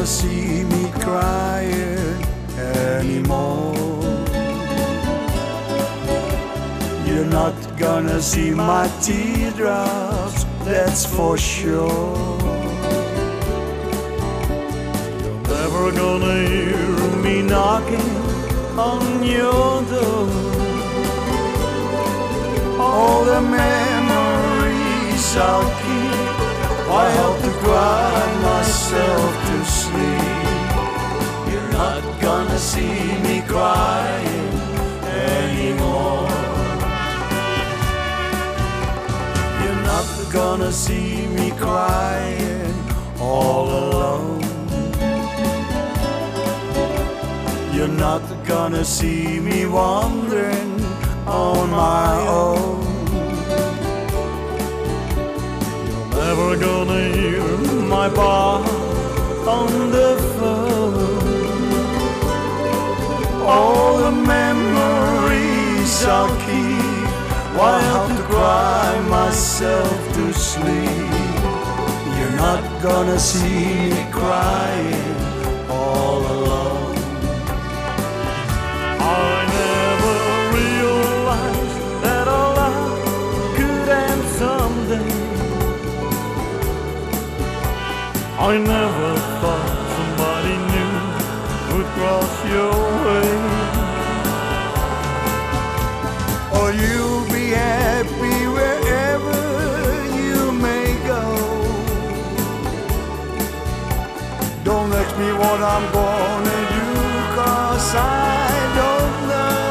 gonna see me crying anymore. You're not gonna see my teardrops, that's for sure. You're never gonna hear me knocking on your door. All the memories I'll keep, I help to cry myself to sleep. You're not gonna see me crying anymore. You're not gonna see me crying all alone. You're not gonna see me wandering on my own. You're never gonna hear my bar on the phone. All the memories I'll keep, why help to cry myself to sleep. You're not gonna see me crying all alone. I never realized that our love could end someday. I never thought somebody new would cross your way. Or you'll be happy wherever you may go. Don't ask me what I'm gonna do, 'cause I don't know.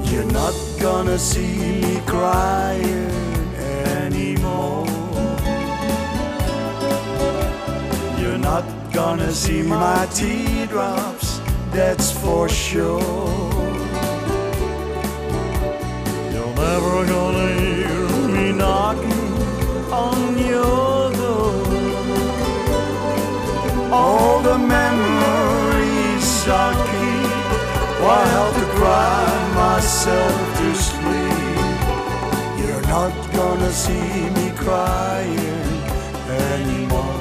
You're not gonna see me crying anymore. You're not gonna see my teardrops, that's for sure. You're never gonna hear me knocking on your door. All the memories I keep, why help to cry myself to sleep. You're not gonna see me crying anymore.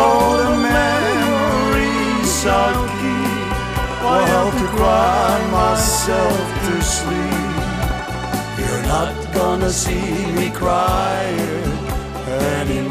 All the memories I'll keep, I help to cry myself to sleep. You're not gonna see me crying anymore.